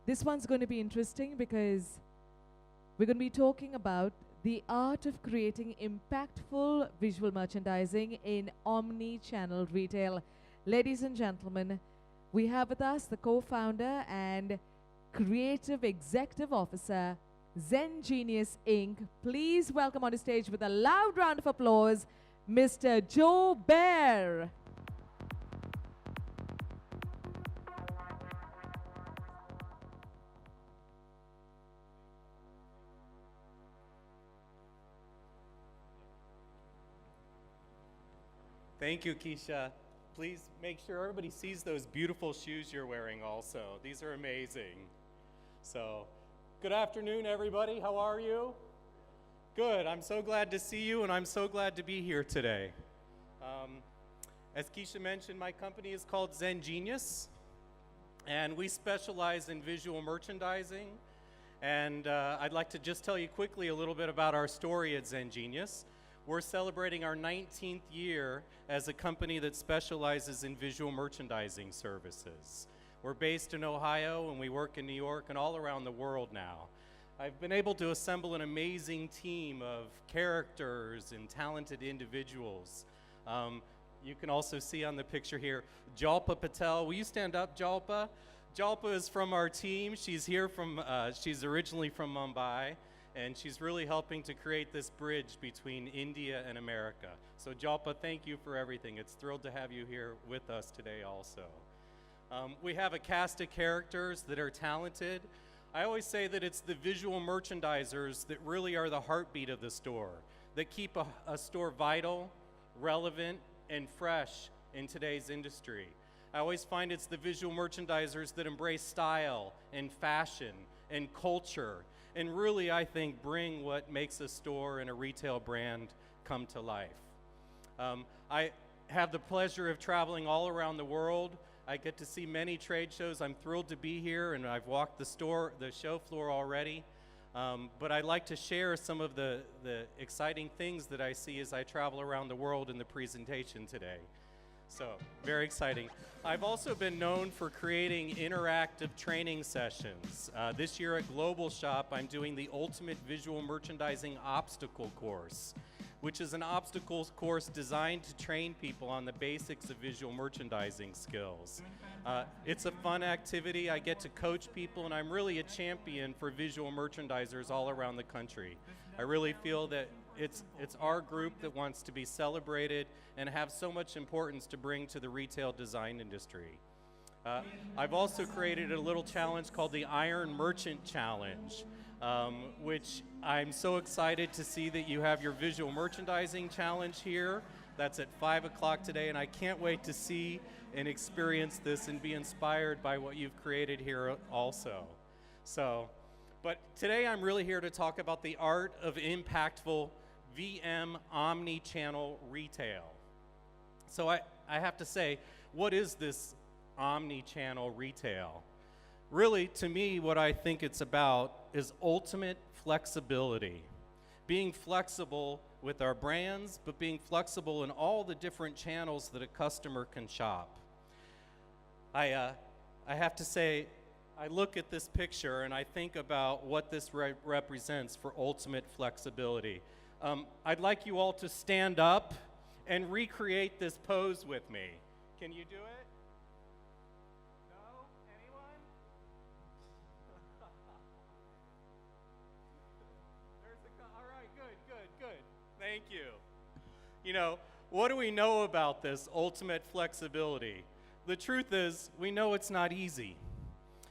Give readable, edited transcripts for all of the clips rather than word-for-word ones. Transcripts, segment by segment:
This one's going to be interesting because we're going to be talking about the art of creating impactful visual merchandising in omni-channel retail. Ladies and gentlemen, we have with us the co-founder and creative executive officer, ZenGenius Inc. Please welcome on the stage with a loud round of applause, Mr. Joe Baer. Thank you, Keisha. Please make sure everybody sees those beautiful shoes you're wearing also. These are amazing. So, good afternoon, everybody. How are you? Good. I'm so glad to see you, and I'm so glad to be here today. As Keisha mentioned, my company is called ZenGenius, and we specialize in visual merchandising. And I'd like to just tell you quickly a little bit about our story at ZenGenius. We're celebrating our 19th year as a company that specializes in visual merchandising services. We're based in Ohio, and we work in New York and all around the world now. I've been able to assemble an amazing team of characters and talented individuals. You can also see on the picture here, Jalpa Patel. Will you stand up, Jalpa? Jalpa is from our team. She's here from, she's originally from Mumbai, and she's really helping to create this bridge between India and America. So Jalpa, thank you for everything. It's thrilled to have you here with us today also. We have a cast of characters that are talented. I always say that it's the visual merchandisers that really are the heartbeat of the store, that keep a store vital, relevant, and fresh in today's industry. I always find it's the visual merchandisers that embrace style and fashion and culture, and really, I think, bring what makes a store and a retail brand come to life. I have the pleasure of traveling all around the world. I get to see many trade shows. I'm thrilled to be here, and I've walked the show floor already. But I'd like to share some of the exciting things that I see as I travel around the world in the presentation today. So, very exciting. I've also been known for creating interactive training sessions. This year at Global Shop, I'm doing the Ultimate Visual Merchandising Obstacle Course, which is an obstacles course designed to train people on the basics of visual merchandising skills. It's a fun activity. I get to coach people, and I'm really a champion for visual merchandisers all around the country. I really feel that it's our group that wants to be celebrated and have so much importance to bring to the retail design industry. I've also created a little challenge called the Iron Merchant Challenge, which I'm so excited to see that you have your visual merchandising challenge here. That's at 5 o'clock today, and I can't wait to see and experience this and be inspired by what you've created here also. But today I'm really here to talk about the art of impactful VM omni-channel retail. So I have to say, what is this omni-channel retail? Really, to me, what I think it's about is ultimate flexibility. Being flexible with our brands, but being flexible in all the different channels that a customer can shop. I have to say, I look at this picture and I think about what this represents for ultimate flexibility. I'd like you all to stand up and recreate this pose with me. Can you do it? No? Anyone? All right, good. Thank you. You know, what do we know about this ultimate flexibility? The truth is, we know it's not easy.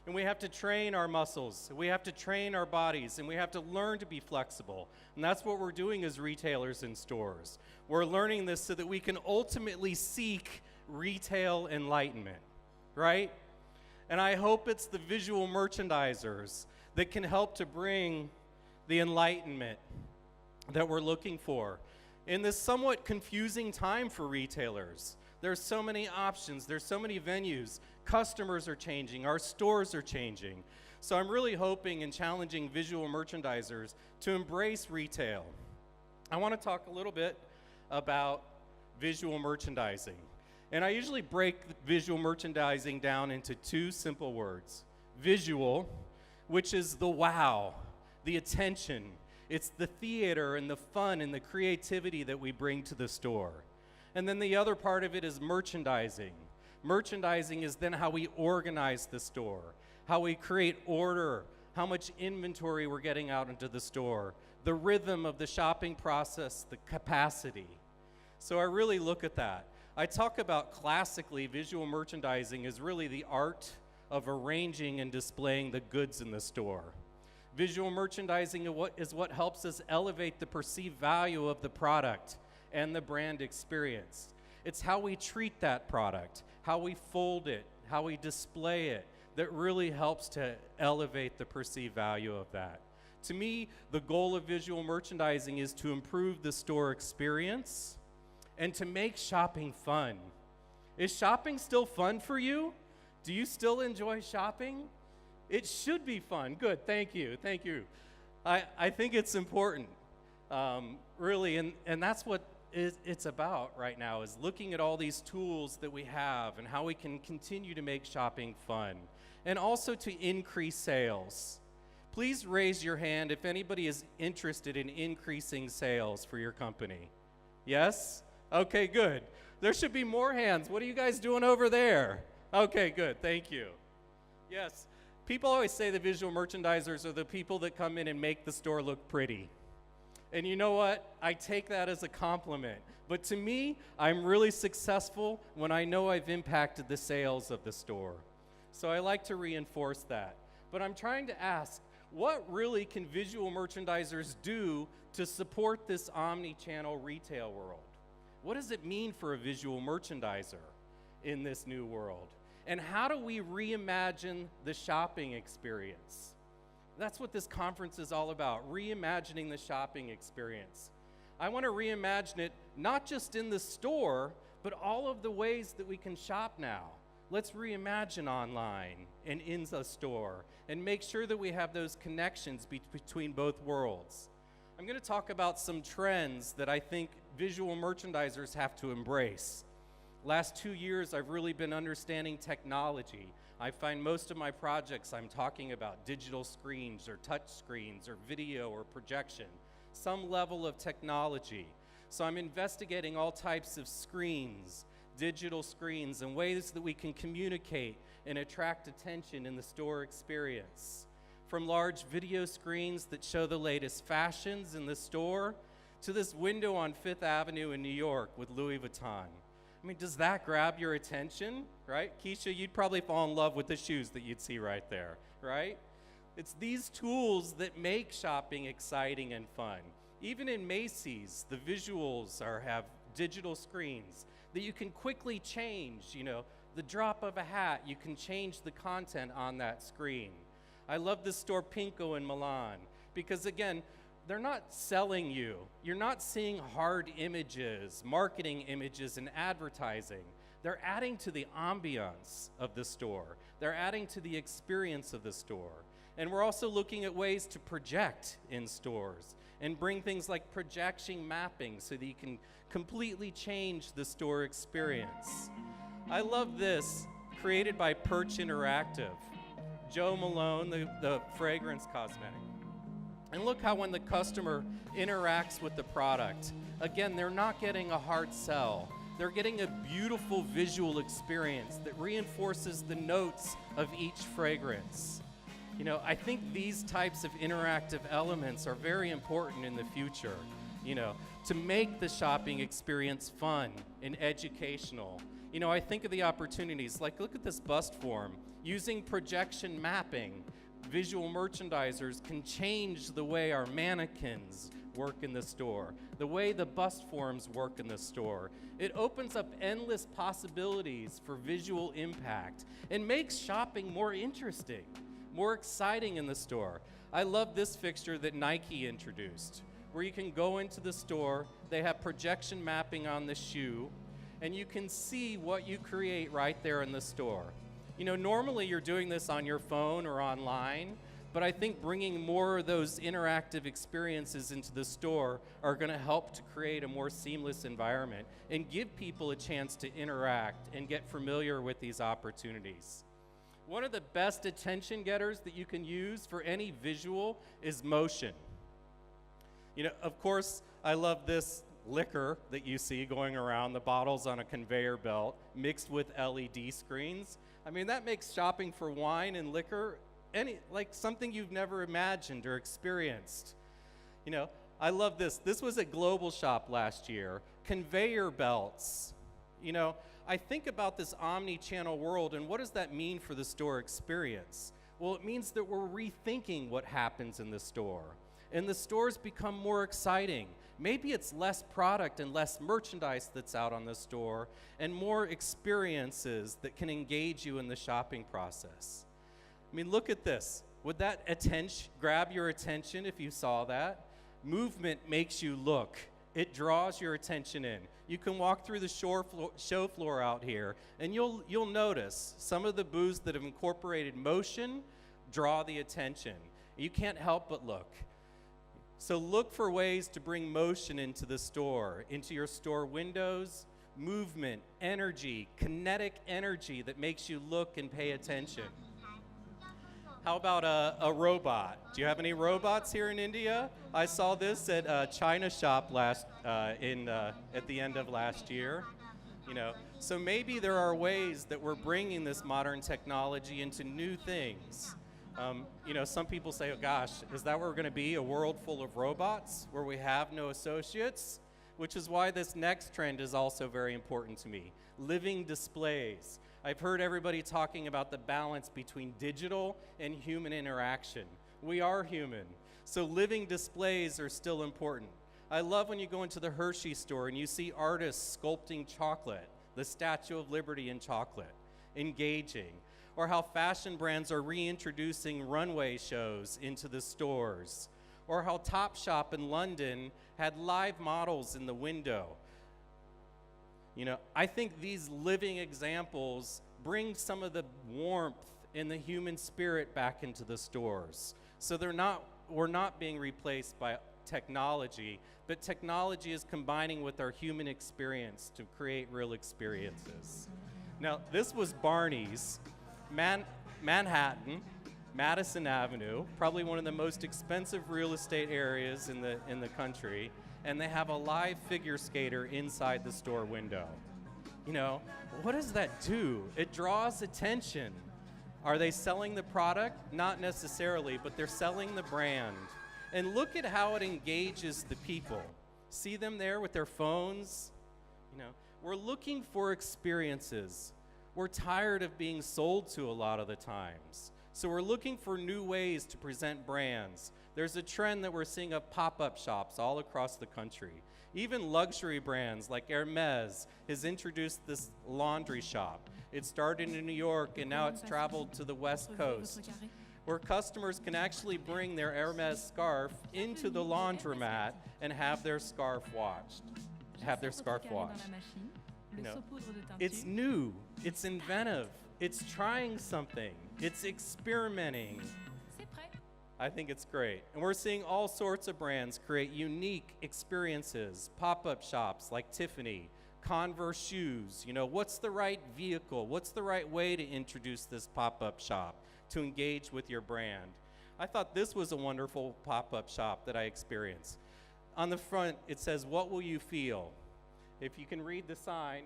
And we have to train our muscles, we have to train our bodies, and we have to learn to be flexible. And that's what we're doing as retailers in stores. We're learning this so that we can ultimately seek retail enlightenment, right? And I hope it's the visual merchandisers that can help to bring the enlightenment that we're looking for. In this somewhat confusing time for retailers, there's so many options, there's so many venues, customers are changing, our stores are changing. So I'm really hoping and challenging visual merchandisers to embrace retail. I want to talk a little bit about visual merchandising. And I usually break visual merchandising down into two simple words, visual which is the wow, the attention. It's the theater and the fun and the creativity that we bring to the store. And then the other part of it is merchandising. Merchandising is then how we organize the store, how we create order, how much inventory we're getting out into the store, the rhythm of the shopping process, the capacity. So I really look at that. I talk about classically visual merchandising is really the art of arranging and displaying the goods in the store. Visual merchandising is what helps us elevate the perceived value of the product and the brand experience. It's how we treat that product, how we fold it, how we display it, that really helps to elevate the perceived value of that. To me, the goal of visual merchandising is to improve the store experience and to make shopping fun. Is shopping still fun for you? Do you still enjoy shopping? It should be fun. Good, thank you. I think it's important, really, and that's what it's about right now, is looking at all these tools that we have and how we can continue to make shopping fun, and also to increase sales. Please raise your hand if anybody is interested in increasing sales for your company. Yes? Okay, good. There should be more hands. What are you guys doing over there? Okay, good, thank you. Yes, people always say the visual merchandisers are the people that come in and make the store look pretty. And you know what? I take that as a compliment. But to me, I'm really successful when I know I've impacted the sales of the store. So I like to reinforce that. But I'm trying to ask, what really can visual merchandisers do to support this omni-channel retail world? What does it mean for a visual merchandiser in this new world? And how do we reimagine the shopping experience? That's what this conference is all about, reimagining the shopping experience. I want to reimagine it not just in the store, but all of the ways that we can shop now. Let's reimagine online and in the store and make sure that we have those connections between both worlds. I'm going to talk about some trends that I think visual merchandisers have to embrace. Last 2 years, I've really been understanding technology. I find most of my projects I'm talking about digital screens or touch screens or video or projection, some level of technology. So I'm investigating all types of screens, digital screens, and ways that we can communicate and attract attention in the store experience. From large video screens that show the latest fashions in the store to this window on Fifth Avenue in New York with Louis Vuitton. I mean, does that grab your attention, right? Keisha, you'd probably fall in love with the shoes that you'd see right there, right? It's these tools that make shopping exciting and fun. Even in Macy's, the visuals have digital screens that you can quickly change, the drop of a hat, you can change the content on that screen. I love this store Pinko in Milan because, again, they're not selling you. You're not seeing hard images, marketing images, and advertising. They're adding to the ambiance of the store. They're adding to the experience of the store. And we're also looking at ways to project in stores and bring things like projection mapping so that you can completely change the store experience. I love this, created by Perch Interactive. Joe Malone, the fragrance cosmetic. And look how when the customer interacts with the product, again, they're not getting a hard sell. They're getting a beautiful visual experience that reinforces the notes of each fragrance. I think these types of interactive elements are very important in the future, to make the shopping experience fun and educational. I think of the opportunities, like look at this bust form. Using projection mapping, visual merchandisers can change the way our mannequins work in the store, the way the bust forms work in the store. It opens up endless possibilities for visual impact and makes shopping more interesting, more exciting in the store. I love this fixture that Nike introduced, where you can go into the store, they have projection mapping on the shoe, and you can see what you create right there in the store. Normally you're doing this on your phone or online, but I think bringing more of those interactive experiences into the store are going to help to create a more seamless environment and give people a chance to interact and get familiar with these opportunities. One of the best attention getters that you can use for any visual is motion. You know, of course, I love this liquor that you see going around, the bottles on a conveyor belt mixed with LED screens. I mean, that makes shopping for wine and liquor like something you've never imagined or experienced. You know, I love this. This was at Global Shop last year. Conveyor belts. You know, I think about this omni-channel world, and what does that mean for the store experience? Well, it means that we're rethinking what happens in the store. And the stores become more exciting. Maybe it's less product and less merchandise that's out on the store, and more experiences that can engage you in the shopping process. I mean, look at this. Would that grab your attention if you saw that? Movement makes you look. It draws your attention in. You can walk through the show floor out here, and you'll notice some of the booths that have incorporated motion draw the attention. You can't help but look. So look for ways to bring motion into the store, into your store windows, movement, energy, kinetic energy that makes you look and pay attention. How about a robot? Do you have any robots here in India? I saw this at China Shop at the end of last year. You know, so maybe there are ways that we're bringing this modern technology into new things. You know, some people say, oh gosh, is that where we're going to be, a world full of robots where we have no associates? Which is why this next trend is also very important to me. Living displays. I've heard everybody talking about the balance between digital and human interaction. We are human, so living displays are still important. I love when you go into the Hershey store and you see artists sculpting chocolate, the Statue of Liberty in chocolate, engaging. Or how fashion brands are reintroducing runway shows into the stores. Or how Topshop in London had live models in the window. You know, I think these living examples bring some of the warmth and the human spirit back into the stores. So we're not being replaced by technology, but technology is combining with our human experience to create real experiences. Now, this was Barney's. Manhattan, Madison Avenue, probably one of the most expensive real estate areas in the country, and they have a live figure skater inside the store window. You know, what does that do? It draws attention. Are they selling the product? Not necessarily, but they're selling the brand. And look at how it engages the people. See them there with their phones? You know, we're looking for experiences. We're tired of being sold to a lot of the times. So we're looking for new ways to present brands. There's a trend that we're seeing of pop-up shops all across the country. Even luxury brands like Hermes has introduced this laundry shop. It started in New York and now it's traveled to the West Coast, where customers can actually bring their Hermes scarf into the laundromat and have their scarf washed. You know, it's new, it's inventive, it's trying something, it's experimenting. I think it's great. And we're seeing all sorts of brands create unique experiences, pop-up shops like Tiffany, Converse shoes. You know, what's the right vehicle? What's the right way to introduce this pop-up shop to engage with your brand? I thought this was a wonderful pop-up shop that I experienced. On the front, it says, "What will you feel?" If you can read the sign,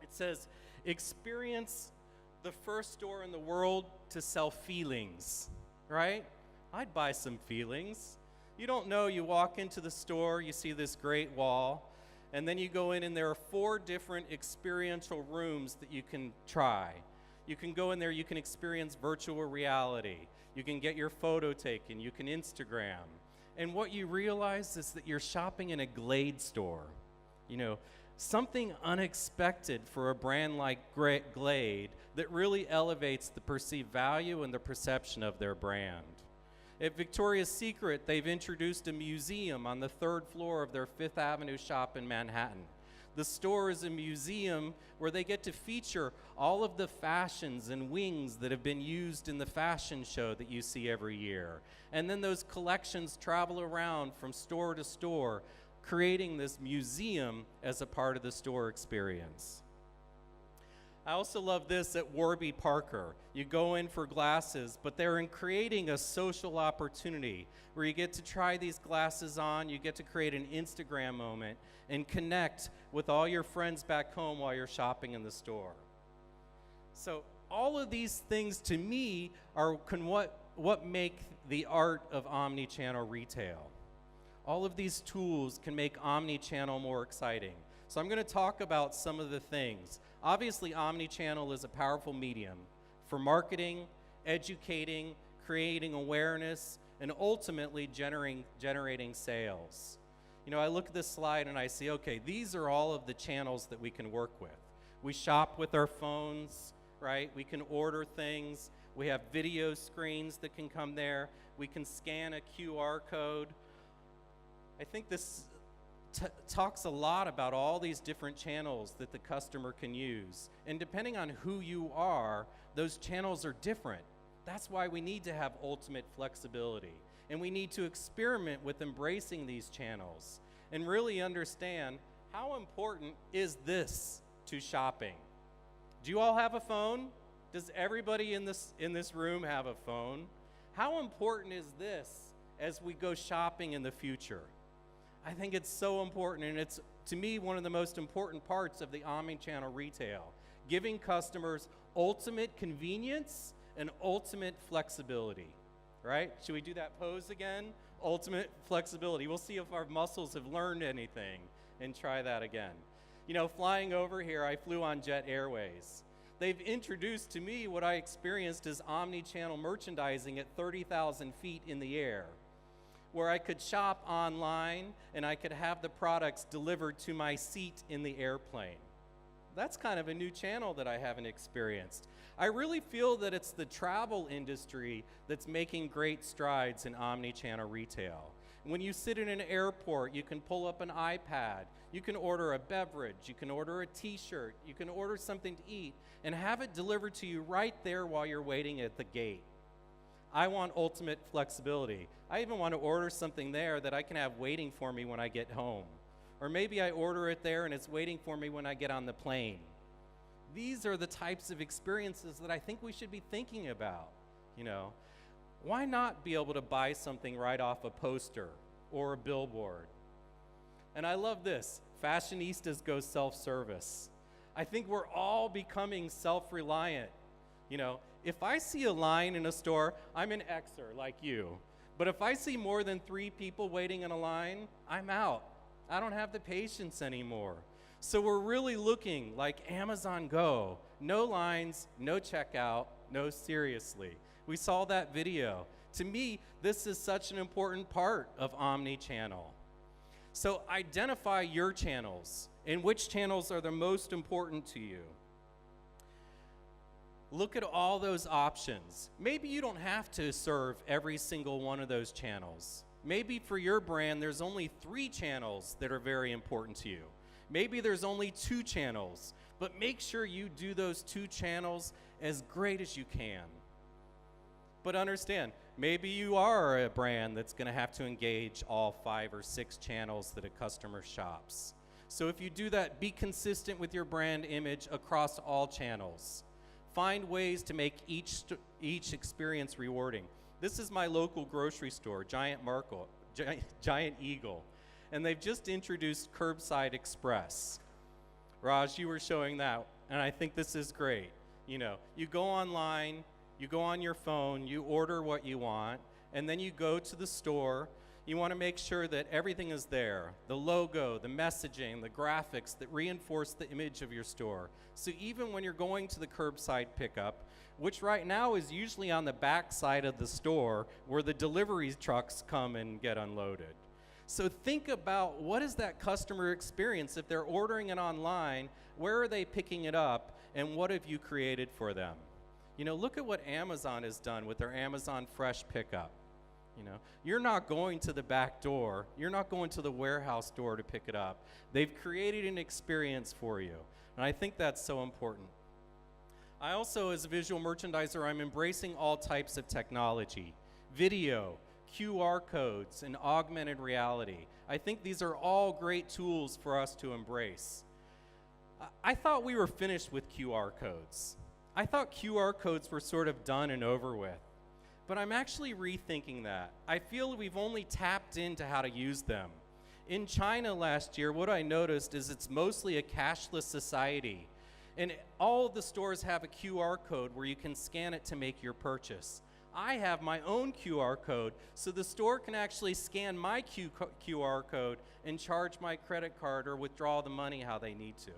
it says, experience the first store in the world to sell feelings, right? I'd buy some feelings. You don't know, you walk into the store, you see this great wall, and then you go in and there are 4 different experiential rooms that you can try. You can go in there, you can experience virtual reality. You can get your photo taken, you can Instagram. And what you realize is that you're shopping in a Glade store. You know, something unexpected for a brand like Glade that really elevates the perceived value and the perception of their brand. At Victoria's Secret, they've introduced a museum on the 3rd floor of their 5th Avenue shop in Manhattan. The store is a museum where they get to feature all of the fashions and wings that have been used in the fashion show that you see every year. And then those collections travel around from store to store, creating this museum as a part of the store experience. I also love this at Warby Parker. You go in for glasses, but they're creating a social opportunity where you get to try these glasses on, you get to create an Instagram moment and connect with all your friends back home while you're shopping in the store. So all of these things to me are what make the art of omni-channel retail. All of these tools can make omni-channel more exciting. So I'm going to talk about some of the things. Obviously, omni-channel is a powerful medium for marketing, educating, creating awareness, and ultimately generating sales. You know, I look at this slide and I see, okay, these are all of the channels that we can work with. We shop with our phones, right? We can order things. We have video screens that can come there. We can scan a QR code. I think this talks a lot about all these different channels that the customer can use. And depending on who you are, those channels are different. That's why we need to have ultimate flexibility. And we need to experiment with embracing these channels and really understand how important is this to shopping. Do you all have a phone? Does everybody in this room have a phone? How important is this as we go shopping in the future? I think it's so important, and it's, to me, one of the most important parts of the omni-channel retail, giving customers ultimate convenience and ultimate flexibility, right? Should we do that pose again? Ultimate flexibility. We'll see if our muscles have learned anything and try that again. You know, flying over here, I flew on Jet Airways. They've introduced to me what I experienced as omni-channel merchandising at 30,000 feet in the air, where I could shop online and I could have the products delivered to my seat in the airplane. That's kind of a new channel that I haven't experienced. I really feel that it's the travel industry that's making great strides in omni-channel retail. When you sit in an airport, you can pull up an iPad, you can order a beverage, you can order a t-shirt, you can order something to eat, and have it delivered to you right there while you're waiting at the gate. I want ultimate flexibility. I even want to order something there that I can have waiting for me when I get home. Or maybe I order it there and it's waiting for me when I get on the plane. These are the types of experiences that I think we should be thinking about, you know. Why not be able to buy something right off a poster or a billboard? And I love this, fashionistas go self-service. I think we're all becoming self-reliant, you know. If I see a line in a store, I'm an Xer like you. But if I see more than 3 people waiting in a line, I'm out. I don't have the patience anymore. So we're really looking like Amazon Go. No lines, no checkout, no seriously. We saw that video. To me, this is such an important part of omni-channel. So identify your channels and which channels are the most important to you. Look at all those options. Maybe you don't have to serve every single one of those channels. Maybe for your brand, there's only 3 channels that are very important to you. Maybe there's only 2 channels, but make sure you do those 2 channels as great as you can. But understand, maybe you are a brand that's going to have to engage all 5 or 6 channels that a customer shops. So if you do that, be consistent with your brand image across all channels. Find ways to make each experience rewarding. This is my local grocery store, Giant Eagle, and they've just introduced Curbside Express. Raj, you were showing that, and I think this is great. You know, you go online, you go on your phone, you order what you want, and then you go to the store. You want to make sure that everything is there, the logo, the messaging, the graphics that reinforce the image of your store. So even when you're going to the curbside pickup, which right now is usually on the back side of the store where the delivery trucks come and get unloaded. So think about, what is that customer experience? If they're ordering it online, where are they picking it up, and what have you created for them? You know, look at what Amazon has done with their Amazon Fresh Pickup. You know, you're not going to the back door. You're not going to the warehouse door to pick it up. They've created an experience for you, and I think that's so important. I also, as a visual merchandiser, I'm embracing all types of technology, video, QR codes, and augmented reality. I think these are all great tools for us to embrace. I thought we were finished with QR codes. I thought QR codes were sort of done and over with. But I'm actually rethinking that. I feel we've only tapped into how to use them. In China last year, what I noticed is it's mostly a cashless society. And all of the stores have a QR code where you can scan it to make your purchase. I have my own QR code, so the store can actually scan my QR code and charge my credit card or withdraw the money how they need to.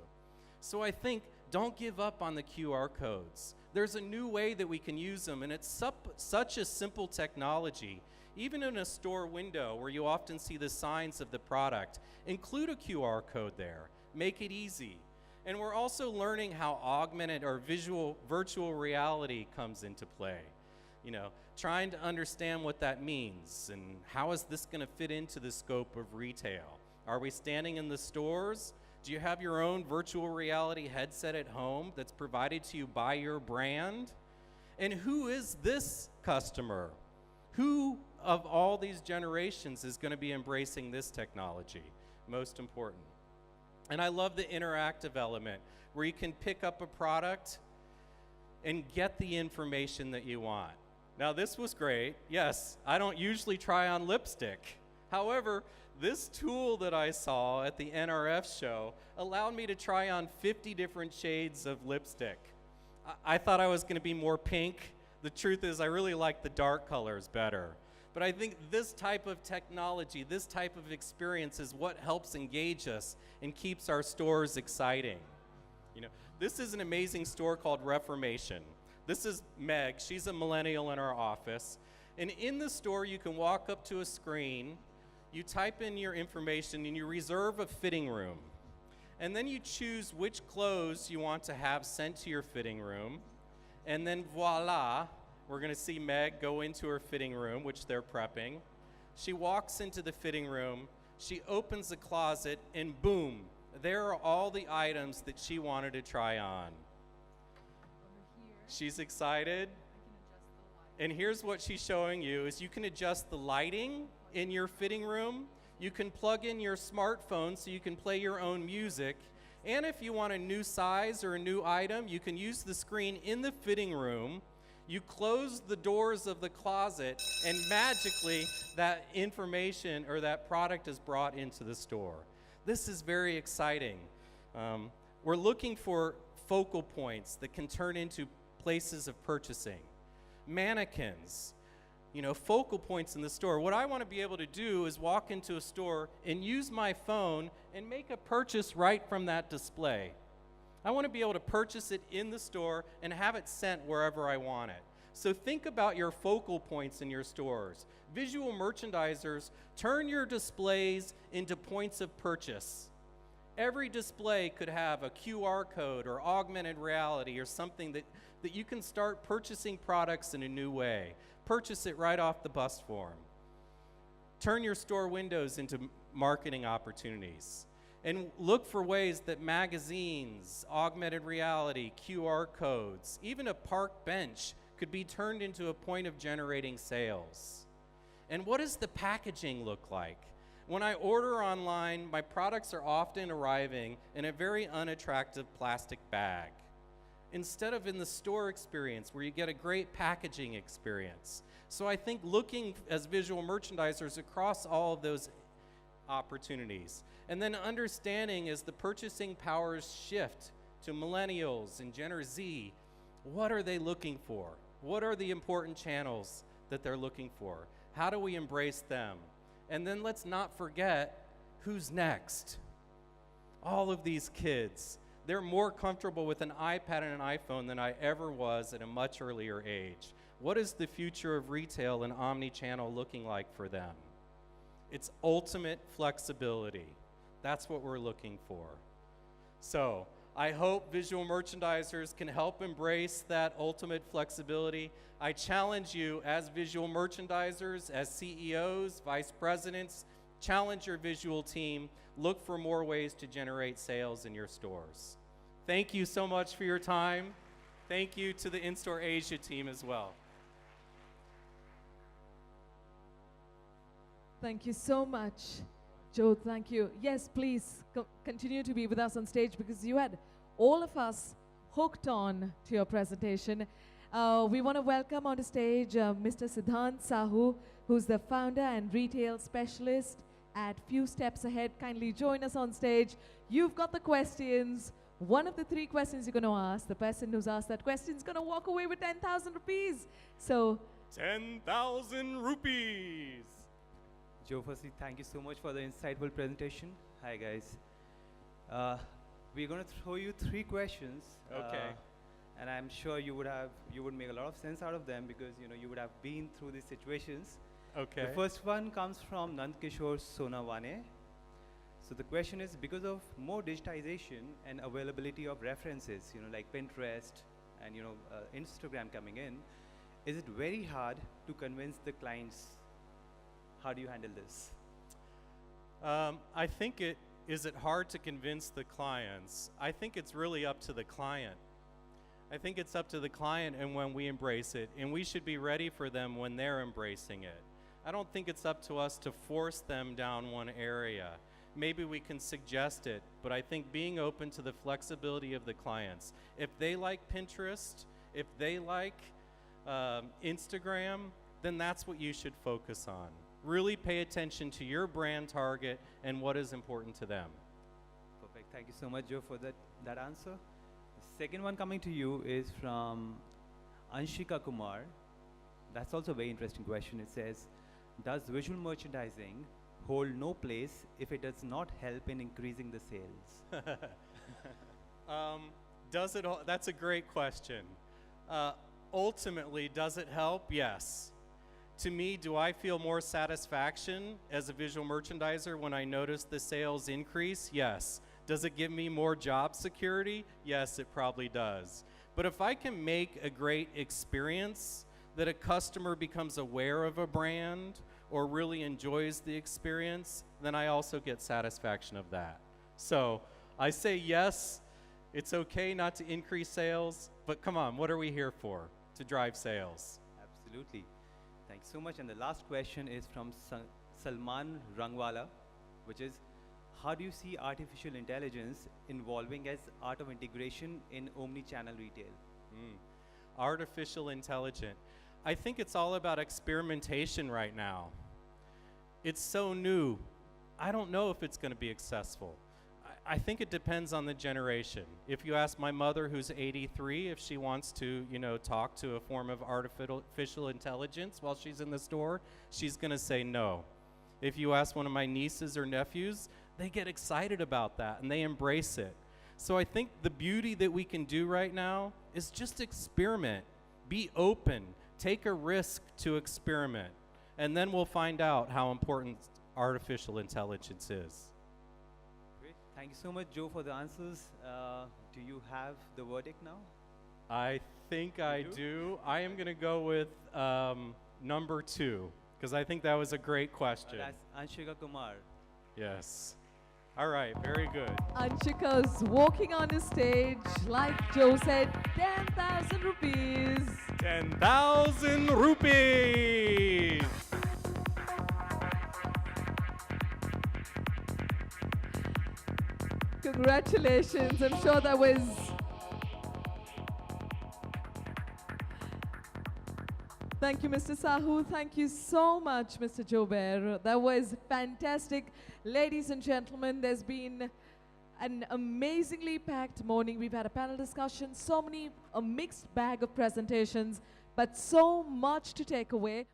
So I think, don't give up on the QR codes. There's a new way that we can use them, and it's such a simple technology. Even in a store window where you often see the signs of the product, include a QR code there. Make it easy. And we're also learning how augmented or virtual reality comes into play. You know, trying to understand what that means and how is this going to fit into the scope of retail. Are we standing in the stores? Do you have your own virtual reality headset at home that's provided to you by your brand? And who is this customer? Who of all these generations is going to be embracing this technology? Most important. And I love the interactive element where you can pick up a product and get the information that you want. Now this was great. Yes, I don't usually try on lipstick. However, this tool that I saw at the NRF show allowed me to try on 50 different shades of lipstick. I thought I was going to be more pink. The truth is I really like the dark colors better. But I think this type of technology, this type of experience is what helps engage us and keeps our stores exciting. You know, this is an amazing store called Reformation. This is Meg. She's a millennial in our office. And in the store, you can walk up to a screen, you type in your information, and you reserve a fitting room. And then you choose which clothes you want to have sent to your fitting room. And then voila, we're going to see Meg go into her fitting room, which they're prepping. She walks into the fitting room, she opens the closet, and boom, there are all the items that she wanted to try on. She's excited. And here's what she's showing you is you can adjust the lighting in your fitting room. You can plug in your smartphone so you can play your own music. And if you want a new size or a new item, you can use the screen in the fitting room. You close the doors of the closet, and magically that information or that product is brought into the store. This is very exciting. We're looking for focal points that can turn into places of purchasing. Mannequins, you know, focal points in the store. What I want to be able to do is walk into a store and use my phone and make a purchase right from that display. I want to be able to purchase it in the store and have it sent wherever I want it. So think about your focal points in your stores. Visual merchandisers, turn your displays into points of purchase. Every display could have a QR code or augmented reality or something that you can start purchasing products in a new way. Purchase it right off the bus form. Turn your store windows into marketing opportunities. And look for ways that magazines, augmented reality, QR codes, even a park bench could be turned into a point of generating sales. And what does the packaging look like? When I order online, my products are often arriving in a very unattractive plastic bag, instead of in the store experience where you get a great packaging experience. So I think looking as visual merchandisers across all of those opportunities, and then understanding as the purchasing powers shift to millennials and Gen Z, what are they looking for? What are the important channels that they're looking for? How do we embrace them? And then let's not forget who's next. All of these kids, they're more comfortable with an iPad and an iPhone than I ever was at a much earlier age. What is the future of retail and omni-channel looking like for them? It's ultimate flexibility. That's what we're looking for. So I hope visual merchandisers can help embrace that ultimate flexibility. I challenge you as visual merchandisers, as CEOs, vice presidents, challenge your visual team. Look for more ways to generate sales in your stores. Thank you so much for your time. Thank you to the In-Store Asia team as well. Thank you so much, Joe. Thank you. Yes, please continue to be with us on stage because you had all of us hooked on to your presentation. We want to welcome on the stage Mr. Siddhant Sahu, who's the founder and retail specialist at Few Steps Ahead. Kindly join us on stage. You've got the questions. One of the 3 questions you're going to ask, the person who's asked that question is going to walk away with 10,000 rupees. So 10,000 rupees. Joe, firstly, thank you so much for the insightful presentation. Hi, guys. We're going to throw you 3 questions. Okay. And I'm sure you would make a lot of sense out of them because you would have been through these situations. Okay. The first one comes from Nandkishore Sonawane. So the question is, because of more digitization and availability of references, like Pinterest and Instagram coming in, is it very hard to convince the clients? How do you handle this? I think is it hard to convince the clients? I think it's really up to the client. I think it's up to the client and when we embrace it, and we should be ready for them when they're embracing it. I don't think it's up to us to force them down one area. Maybe we can suggest it, but I think being open to the flexibility of the clients. If they like Pinterest, if they like Instagram, then that's what you should focus on. Really pay attention to your brand target and what is important to them. Perfect. Thank you so much, Joe, for that answer. The second one coming to you is from Anshika Kumar. That's also a very interesting question. It says, does visual merchandising hold no place if it does not help in increasing the sales? That's a great question. Ultimately, does it help? Yes. To me, do I feel more satisfaction as a visual merchandiser when I notice the sales increase? Yes. Does it give me more job security? Yes, it probably does. But if I can make a great experience that a customer becomes aware of a brand or really enjoys the experience, then I also get satisfaction of that. So I say yes, it's okay not to increase sales, but come on, what are we here for? To drive sales. Absolutely. Thanks so much. And the last question is from Salman Rangwala, which is, how do you see artificial intelligence involving as art of integration in omni-channel retail? Artificial intelligence. I think it's all about experimentation right now. It's so new. I don't know if it's going to be successful. I think it depends on the generation. If you ask my mother, who's 83, if she wants to, talk to a form of artificial intelligence while she's in the store, she's going to say no. If you ask one of my nieces or nephews, they get excited about that and they embrace it. So I think the beauty that we can do right now is just experiment, be open, take a risk to experiment, and then we'll find out how important artificial intelligence is. Great. Thank you so much, Joe, for the answers. Do you have the verdict now? I think I do. I am going to go with number 2, because I think that was a great question. That's Anshika Kumar. Yes. All right, very good. Anshika's walking on the stage, like Joe said, 10,000 rupees. 10,000 rupees. Congratulations. I'm sure that was Thank you, Mr. Sahu. Thank you so much, Mr. Joe Baer. That was fantastic. Ladies and gentlemen, there's been an amazingly packed morning. We've had a panel discussion, a mixed bag of presentations, but so much to take away.